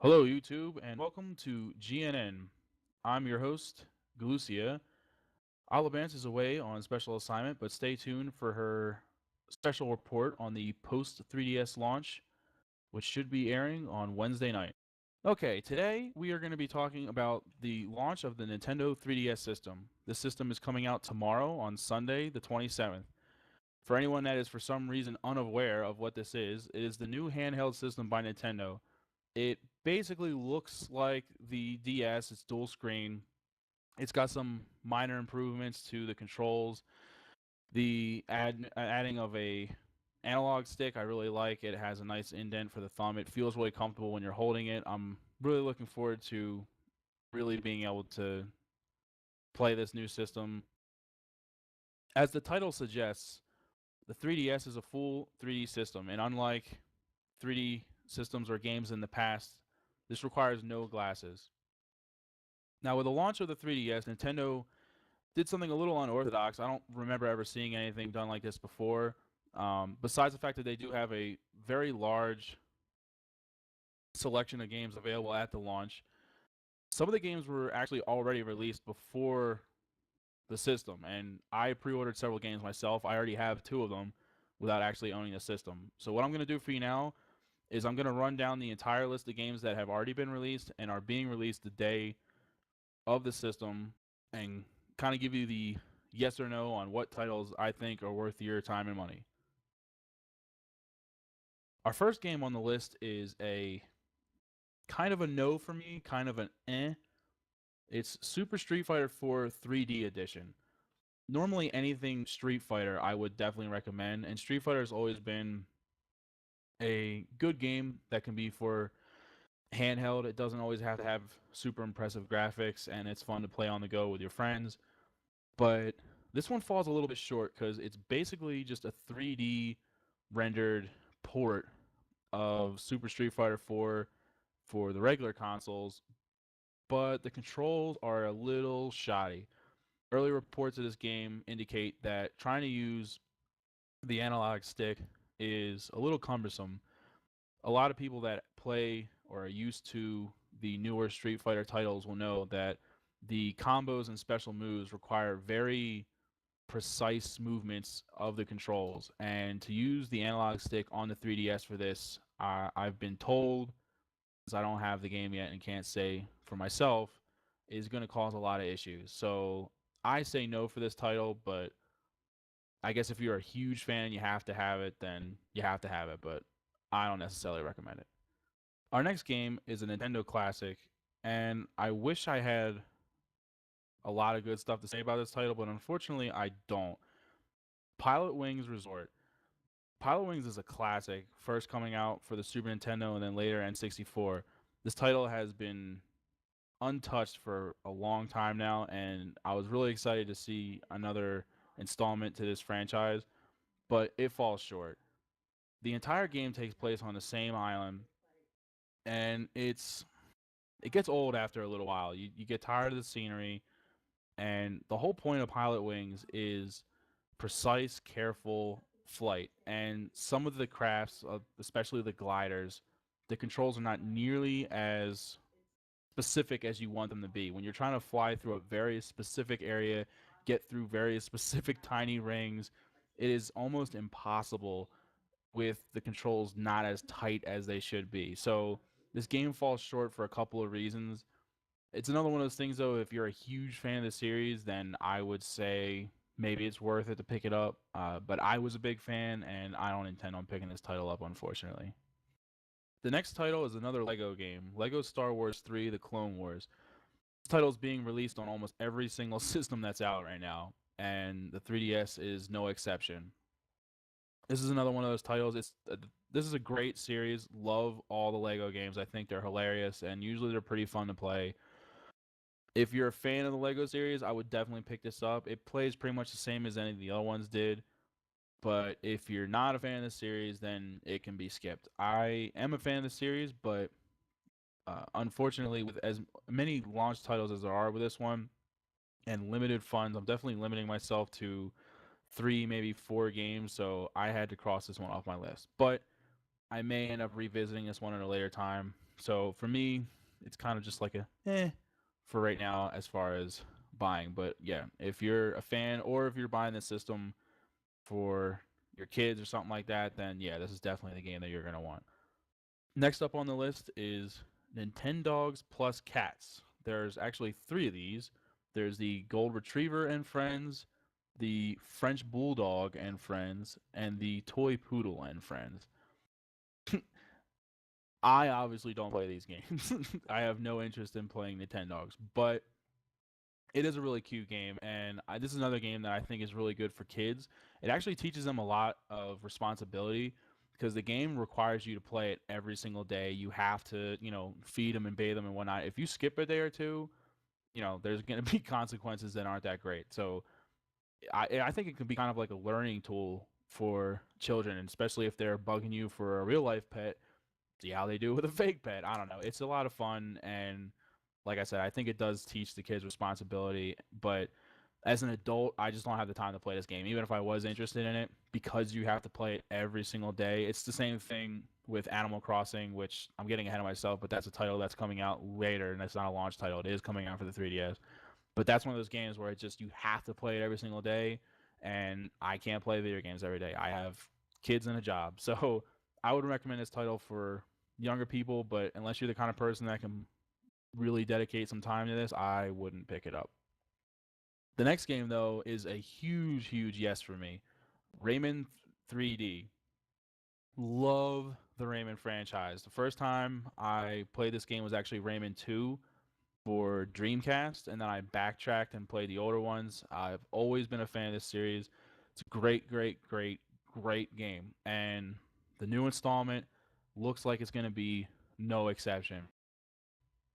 Hello, YouTube, and welcome to GNN. I'm your host, Galucia. Alabance is away on special assignment, but stay tuned for her special report on the post 3DS launch, which should be airing on Wednesday night. Okay, today we are going to be talking about the launch of the Nintendo 3DS system. This system is coming out tomorrow on Sunday, the 27th. For anyone that is for some reason unaware of what this is, it is the new handheld system by Nintendo. It basically looks like the DS. It's dual screen. It's got some minor improvements to the controls. The adding of a analog stick, I really like. It has a nice indent for the thumb. It feels really comfortable when you're holding it. I'm really looking forward to really being able to play this new system. As the title suggests, the 3DS is a full 3D system, and unlike 3D systems or games in the past, this requires no glasses. Now, with the launch of the 3DS, Nintendo did something a little unorthodox. I don't remember ever seeing anything done like this before. Besides the fact that they do have a very large selection of games available at the launch, some of the games were actually already released before the system, and I pre-ordered several games myself. I already have two of them without actually owning the system. So what I'm going to do for you now is I'm going to run down the entire list of games that have already been released and are being released the day of the system and kind of give you the yes or no on what titles I think are worth your time and money. Our first game on the list is a kind of a no for me, kind of an eh. It's Super Street Fighter 4 3D Edition. Normally, anything Street Fighter I would definitely recommend, and Street Fighter has always been a good game that can be for handheld. It doesn't always have to have super impressive graphics, and it's fun to play on the go with your friends. But this one falls a little bit short because it's basically just a 3D rendered port of Super Street Fighter 4 for the regular consoles, but the controls are a little shoddy. Early reports of this game indicate that trying to use the analog stick is a little cumbersome. A lot of people that play or are used to the newer Street Fighter titles will know that the combos and special moves require very precise movements of the controls. And to use the analog stick on the 3DS for this, I've been told, since I don't have the game yet and can't say for myself, is going to cause a lot of issues. So I say no for this title, but I guess if you're a huge fan and you have to have it, then you have to have it, but I don't necessarily recommend it. Our next game is a Nintendo classic, and I wish I had a lot of good stuff to say about this title, but unfortunately I don't. Pilot Wings Resort. Pilot Wings is a classic, first coming out for the Super Nintendo and then later N64. This title has been untouched for a long time now, and I was really excited to see another installment to this franchise, but it falls short. The entire game takes place on the same island, and it gets old after a little while. You get tired of the scenery, and the whole point of Pilot Wings is precise, careful flight. And some of the crafts, especially the gliders, the controls are not nearly as specific as you want them to be. When you're trying to fly through a very specific area, get through very specific tiny rings, it is almost impossible with the controls not as tight as they should be. So this game falls short for a couple of reasons. It's another one of those things, though, if you're a huge fan of the series, then I would say maybe it's worth it to pick it up. But I was a big fan, and I don't intend on picking this title up, unfortunately. The next title is another Lego game, Lego Star Wars 3 The Clone Wars. This title is being released on almost every single system that's out right now, and the 3DS is no exception. This is another one of those titles. This is a great series. Love all the Lego games. I think they're hilarious, and usually they're pretty fun to play. If you're a fan of the Lego series, I would definitely pick this up. It plays pretty much the same as any of the other ones did. But if you're not a fan of the series, then it can be skipped. I am a fan of the series, but unfortunately, with as many launch titles as there are with this one and limited funds, I'm definitely limiting myself to 3, maybe 4 games. So I had to cross this one off my list. But I may end up revisiting this one at a later time. So for me, it's kind of just like a for right now as far as buying. But yeah, if you're a fan or if you're buying this system for your kids or something like that, then yeah, this is definitely the game that you're gonna want. Next up on the list is Nintendogs plus Cats. There's actually three of these. There's the Gold Retriever and Friends, the French Bulldog and Friends, and the Toy Poodle and Friends. I obviously don't play these games. I have no interest in playing Nintendogs, but it is a really cute game, and this is another game that I think is really good for kids. It actually teaches them a lot of responsibility because the game requires you to play it every single day. You have to, feed them and bathe them and whatnot. If you skip a day or two, there's going to be consequences that aren't that great. So I think it can be kind of like a learning tool for children, and especially if they're bugging you for a real life pet. See how they do with a fake pet. I don't know. It's a lot of fun, and like I said, I think it does teach the kids responsibility. But as an adult, I just don't have the time to play this game, even if I was interested in it, because you have to play it every single day. It's the same thing with Animal Crossing, which I'm getting ahead of myself, but that's a title that's coming out later, and it's not a launch title. It is coming out for the 3DS. But that's one of those games where it's just you have to play it every single day, and I can't play video games every day. I have kids and a job, so I would recommend this title for younger people. But unless you're the kind of person that can really dedicate some time to this, I wouldn't pick it up. The next game, though, is a huge, huge yes for me. Rayman 3D. Love the Rayman franchise. The first time I played this game was actually Rayman 2 for Dreamcast, and then I backtracked and played the older ones. I've always been a fan of this series. It's a great, great, great, great game. And the new installment looks like it's going to be no exception.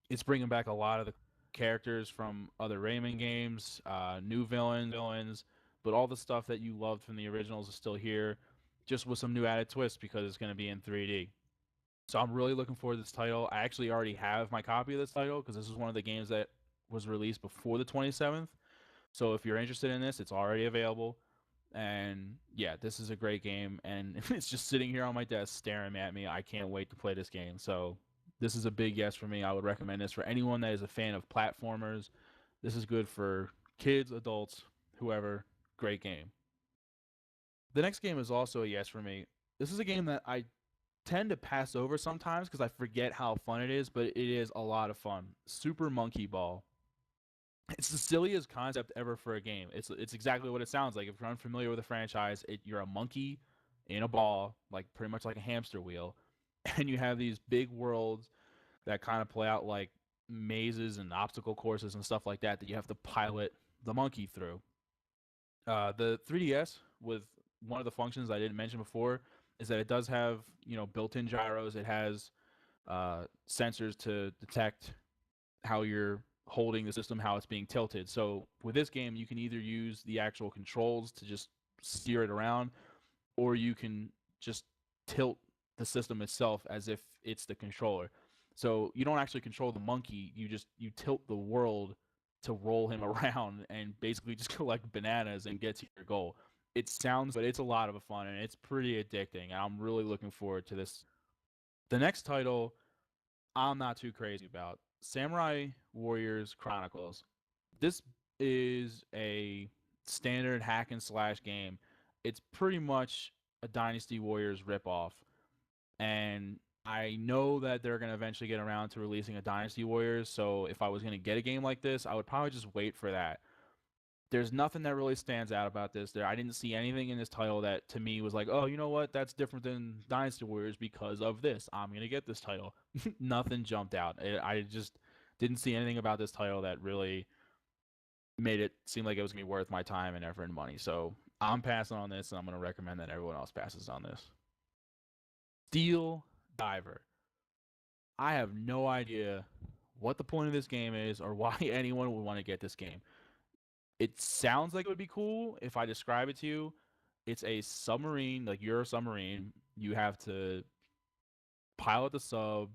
It's bringing back a lot of the characters from other Rayman games, new villains, but all the stuff that you loved from the originals is still here, just with some new added twists because it's going to be in 3D. So I'm really looking forward to this title. I actually already have my copy of this title because this is one of the games that was released before the 27th. So if you're interested in this, it's already available. And yeah, this is a great game, and it's just sitting here on my desk staring at me. I can't wait to play this game. So this is a big yes for me. I would recommend this for anyone that is a fan of platformers. This is good for kids, adults, whoever. Great game. The next game is also a yes for me. This is a game that I tend to pass over sometimes because I forget how fun it is, but it is a lot of fun. Super Monkey Ball. It's the silliest concept ever for a game. It's exactly what it sounds like. If you're unfamiliar with the franchise, you're a monkey in a ball, like pretty much like a hamster wheel, and you have these big worlds that kind of play out like mazes and obstacle courses and stuff like that you have to pilot the monkey through. The 3DS, with one of the functions I didn't mention before, is that it does have built-in gyros. It has sensors to detect how you're holding the system, how it's being tilted. So with this game, you can either use the actual controls to just steer it around, or you can just tilt the system itself as if it's the controller. So you don't actually control the monkey, you tilt the world to roll him around and basically just collect bananas and get to your goal. It sounds, but it's a lot of fun and it's pretty addicting. And I'm really looking forward to this. The next title I'm not too crazy about. Samurai Warriors Chronicles. This is a standard hack and slash game. It's pretty much a Dynasty Warriors ripoff. And I know that they're going to eventually get around to releasing a Dynasty Warriors. So if I was going to get a game like this, I would probably just wait for that. There's nothing that really stands out about this. I didn't see anything in this title that to me was like, oh, you know what? That's different than Dynasty Warriors because of this. I'm going to get this title. Nothing jumped out. I just didn't see anything about this title that really made it seem like it was going to be worth my time and effort and money. So I'm passing on this, and I'm going to recommend that everyone else passes on this. Steel Diver. I have no idea what the point of this game is or why anyone would want to get this game. It sounds like it would be cool if I describe it to you. It's a submarine, like you're a submarine. You have to pilot the sub,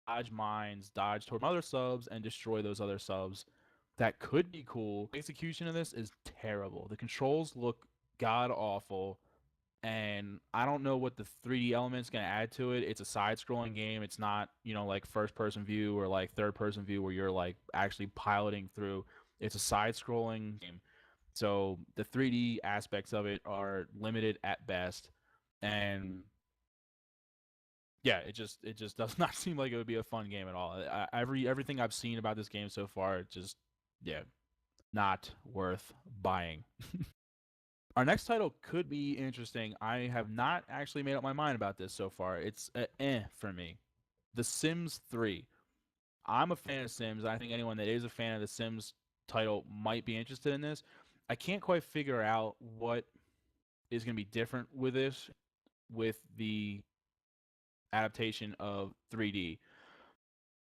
dodge mines, dodge toward other subs, and destroy those other subs. That could be cool. Execution of this is terrible. The controls look god awful. and I don't know what the 3D element's going to add to it. It's a side-scrolling game. It's not, like first-person view or like third-person view where you're like actually piloting through. It's a side-scrolling game. So the 3D aspects of it are limited at best, and yeah, it just does not seem like it would be a fun game at all. Everything I've seen about this game so far, just yeah, not worth buying. Our next title could be interesting. I have not actually made up my mind about this so far. It's for me. The Sims 3. I'm a fan of Sims. I think anyone that is a fan of the Sims title might be interested in this. I can't quite figure out what is going to be different with this, with the adaptation of 3D.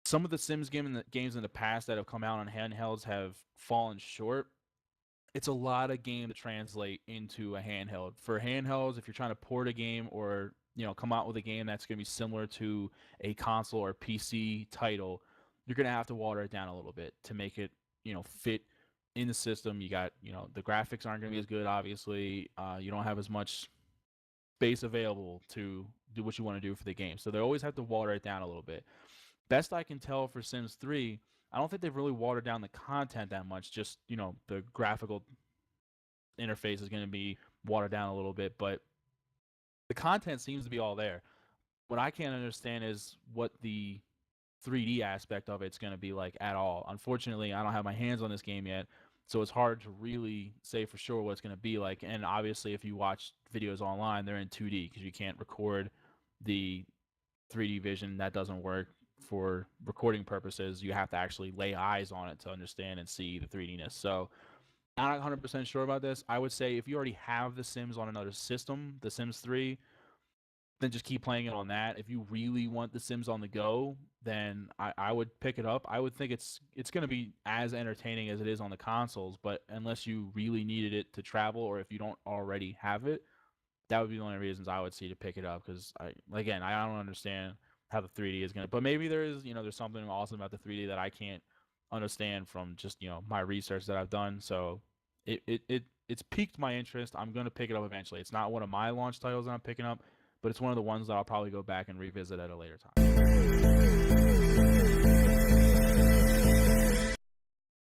Some of the Sims games in the past that have come out on handhelds have fallen short. It's a lot of game to translate into a handheld. For handhelds, if you're trying to port a game or come out with a game that's going to be similar to a console or PC title, you're going to have to water it down a little bit to make it fit in the system. You got the graphics aren't going to be as good, obviously. You don't have as much space available to do what you want to do for the game, so they always have to water it down a little bit. Best I can tell for Sims 3, I don't think they've really watered down the content that much. Just the graphical interface is going to be watered down a little bit, but the content seems to be all there. What I can't understand is what the 3D aspect of it's going to be like at all. Unfortunately, I don't have my hands on this game yet, so it's hard to really say for sure what it's going to be like. And obviously, if you watch videos online, they're in 2D because you can't record the 3D vision. That doesn't work for recording purposes. You have to actually lay eyes on it to understand and see the 3Dness. So I'm not 100% sure about this. I would say if you already have The Sims on another system, The Sims 3, then just keep playing it on that. If you really want The Sims on the go, then I would pick it up. I would think it's going to be as entertaining as it is on the consoles, but unless you really needed it to travel or if you don't already have it, that would be the only reasons I would see to pick it up, because I don't understand how the 3D is going to, but maybe there's something awesome about the 3D that I can't understand from just my research that I've done. So it's piqued my interest. I'm going to pick it up eventually. It's not one of my launch titles that I'm picking up, but it's one of the ones that I'll probably go back and revisit at a later time.